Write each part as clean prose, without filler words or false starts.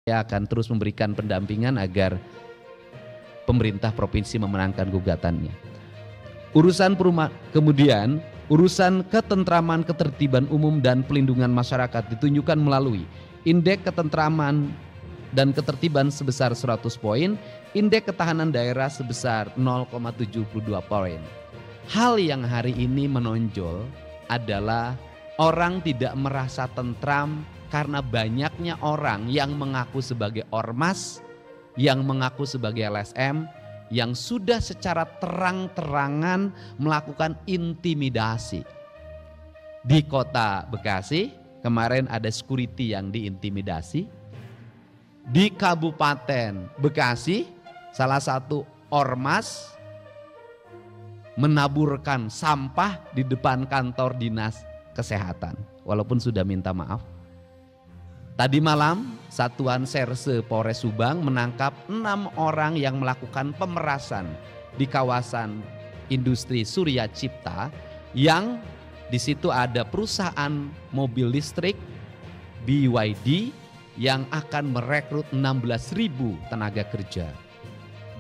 saya akan terus memberikan pendampingan agar pemerintah provinsi memenangkan gugatannya. Kemudian urusan ketentraman, ketertiban umum dan pelindungan masyarakat ditunjukkan melalui indeks ketentraman dan ketertiban sebesar 100 poin, indeks ketahanan daerah sebesar 0,72 poin. Hal yang hari ini menonjol adalah orang tidak merasa tentram karena banyaknya orang yang mengaku sebagai ormas, yang mengaku sebagai LSM, yang sudah secara terang-terangan melakukan intimidasi. Di kota Bekasi kemarin ada security yang diintimidasi. Di Kabupaten Bekasi salah satu ormas menaburkan sampah di depan kantor dinas kesehatan walaupun sudah minta maaf. Tadi malam Satuan Serse Polres Subang menangkap 6 orang yang melakukan pemerasan di kawasan industri Surya Cipta, yang di situ ada perusahaan mobil listrik BYD yang akan merekrut 16.000 tenaga kerja.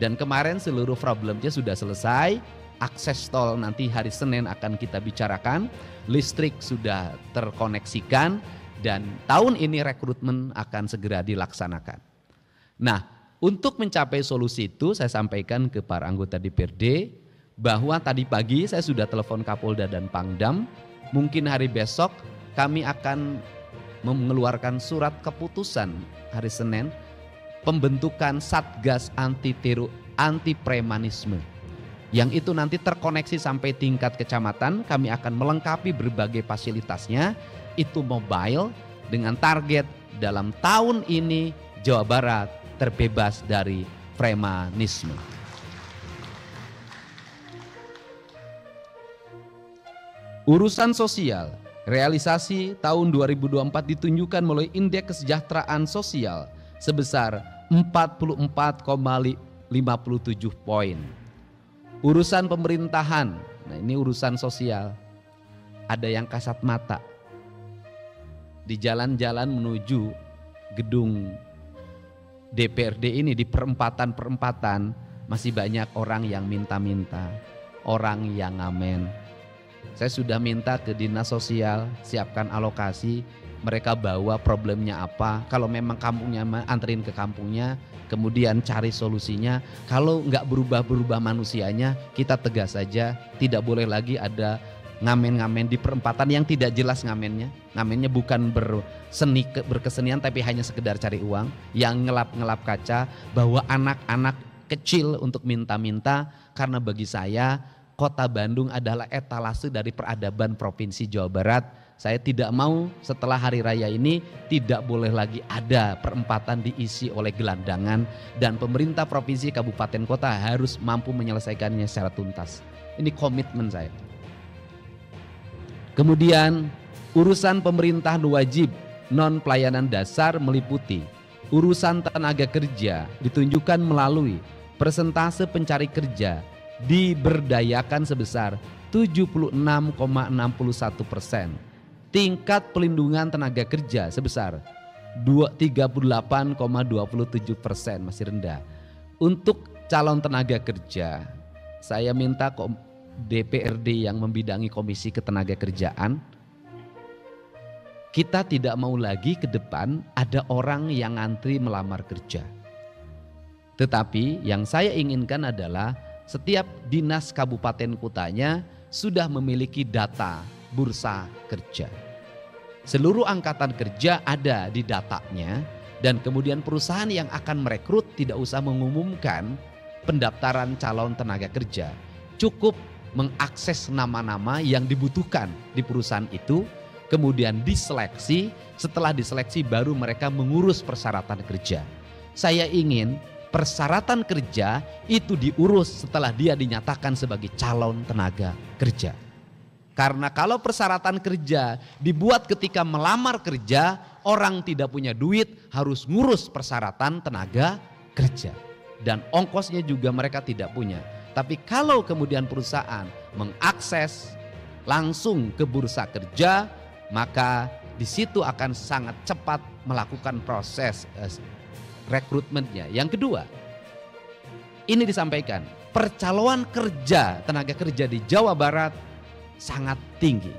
Dan kemarin seluruh problemnya sudah selesai. Akses tol nanti hari Senin akan kita bicarakan, listrik sudah terkoneksikan, dan tahun ini rekrutmen akan segera dilaksanakan. Nah, untuk mencapai solusi itu saya sampaikan ke para anggota DPRD bahwa tadi pagi saya sudah telepon Kapolda dan Pangdam, mungkin hari besok kami akan mengeluarkan surat keputusan hari Senin pembentukan Satgas anti premanisme. Yang itu nanti terkoneksi sampai tingkat kecamatan. Kami akan melengkapi berbagai fasilitasnya, itu mobile, dengan target dalam tahun ini Jawa Barat terbebas dari premanisme. Urusan sosial, realisasi tahun 2024 ditunjukkan melalui indeks kesejahteraan sosial sebesar 44,57 poin. Urusan pemerintahan, nah ini urusan sosial, ada yang kasat mata. Di jalan-jalan menuju gedung DPRD ini, di perempatan-perempatan masih banyak orang yang minta-minta, orang yang ngamen. Saya sudah minta ke dinas sosial siapkan alokasi, mereka bawa problemnya apa, kalau memang kampungnya anterin ke kampungnya, kemudian cari solusinya. Kalau nggak berubah-berubah manusianya, kita tegas saja, tidak boleh lagi ada ngamen-ngamen di perempatan yang tidak jelas ngamennya. Ngamennya bukan berkesenian tapi hanya sekedar cari uang, yang ngelap-ngelap kaca, bawa anak-anak kecil untuk minta-minta. Karena bagi saya Kota Bandung adalah etalase dari peradaban Provinsi Jawa Barat. Saya tidak mau setelah hari raya ini tidak boleh lagi ada perempatan diisi oleh gelandangan, dan pemerintah provinsi, kabupaten, kota harus mampu menyelesaikannya secara tuntas. Ini komitmen saya. Kemudian urusan pemerintahan wajib non pelayanan dasar meliputi urusan tenaga kerja ditunjukkan melalui persentase pencari kerja diberdayakan sebesar 76,61%. Tingkat pelindungan tenaga kerja sebesar 38,27%, masih rendah. Untuk calon tenaga kerja, saya minta DPRD yang membidangi Komisi Ketenagakerjaan, kita tidak mau lagi ke depan ada orang yang ngantri melamar kerja. Tetapi yang saya inginkan adalah setiap dinas kabupaten kotanya sudah memiliki data bursa kerja. Seluruh angkatan kerja ada di datanya, dan kemudian perusahaan yang akan merekrut tidak usah mengumumkan pendaftaran calon tenaga kerja. Cukup mengakses nama-nama yang dibutuhkan di perusahaan itu, kemudian diseleksi. Setelah diseleksi baru mereka mengurus persyaratan kerja. Saya ingin persyaratan kerja itu diurus setelah dia dinyatakan sebagai calon tenaga kerja. Karena kalau persyaratan kerja dibuat ketika melamar kerja, orang tidak punya duit harus ngurus persyaratan tenaga kerja. Dan ongkosnya juga mereka tidak punya. Tapi kalau kemudian perusahaan mengakses langsung ke bursa kerja, maka di situ akan sangat cepat melakukan proses rekrutmennya. Yang kedua, ini disampaikan, percaloan kerja, tenaga kerja di Jawa Barat sangat tinggi.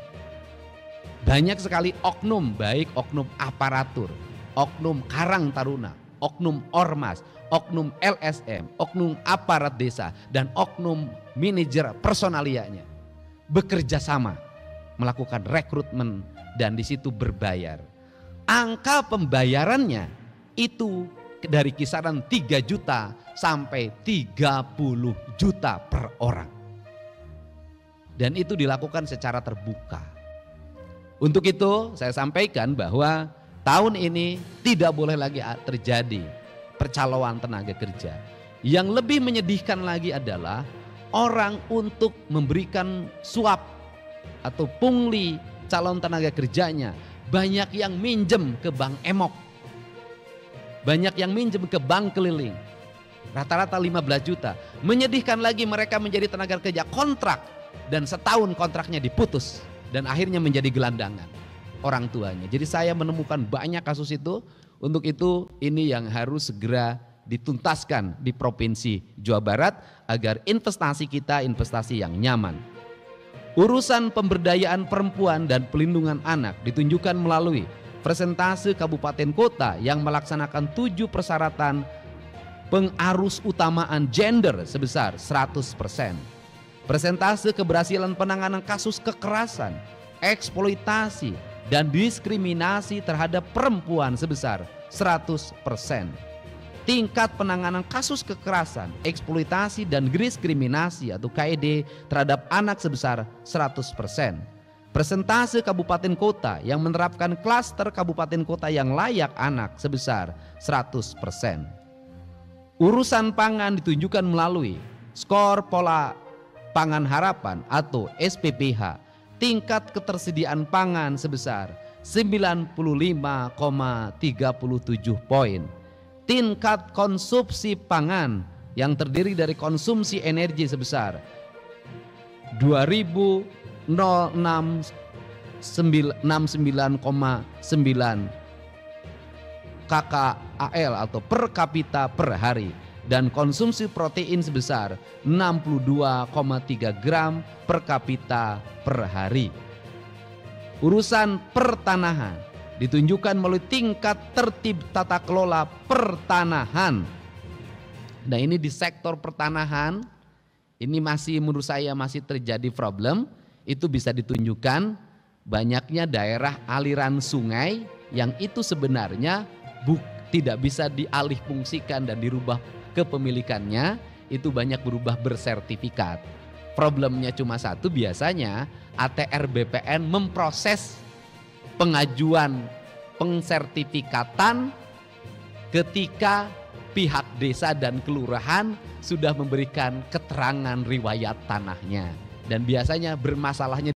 Banyak sekali oknum, baik oknum aparatur, oknum karang taruna, oknum ormas, oknum LSM, oknum aparat desa, dan oknum manajer personalianya bekerja sama melakukan rekrutmen dan di situ berbayar. Angka pembayarannya itu dari kisaran 3 juta sampai 30 juta per orang. Dan itu dilakukan secara terbuka. Untuk itu saya sampaikan bahwa tahun ini tidak boleh lagi terjadi percaloan tenaga kerja. Yang lebih menyedihkan lagi adalah orang untuk memberikan suap atau pungli calon tenaga kerjanya banyak yang minjem ke bank emok. Banyak yang minjem ke bank keliling. Rata-rata 15 juta. Menyedihkan lagi mereka menjadi tenaga kerja kontrak dan setahun kontraknya diputus dan akhirnya menjadi gelandangan orang tuanya. Jadi saya menemukan banyak kasus itu. Untuk itu ini yang harus segera dituntaskan di Provinsi Jawa Barat agar investasi kita investasi yang nyaman. Urusan pemberdayaan perempuan dan pelindungan anak ditunjukkan melalui persentase kabupaten kota yang melaksanakan 7 persyaratan pengarus utamaan gender sebesar 100%. Persentase keberhasilan penanganan kasus kekerasan, eksploitasi, dan diskriminasi terhadap perempuan sebesar 100%. Tingkat penanganan kasus kekerasan, eksploitasi, dan diskriminasi atau KED terhadap anak sebesar 100%. Persentase kabupaten kota yang menerapkan klaster kabupaten kota yang layak anak sebesar 100%. Urusan pangan ditunjukkan melalui skor pola pangan harapan atau SPPH. Tingkat ketersediaan pangan sebesar 95,37 poin. Tingkat konsumsi pangan yang terdiri dari konsumsi energi sebesar 2.069,9 KKAL atau per kapita per hari dan konsumsi protein sebesar 62,3 gram per kapita per hari. Urusan pertanahan ditunjukkan melalui tingkat tertib tata kelola pertanahan. Nah, ini di sektor pertanahan ini masih menurut saya masih terjadi problem. Itu bisa ditunjukkan banyaknya daerah aliran sungai yang itu sebenarnya tidak bisa dialih fungsikan dan dirubah kepemilikannya, itu banyak berubah bersertifikat. Problemnya cuma satu, biasanya ATR BPN memproses pengajuan pengsertifikatan ketika pihak desa dan kelurahan sudah memberikan keterangan riwayat tanahnya. Dan biasanya bermasalahnya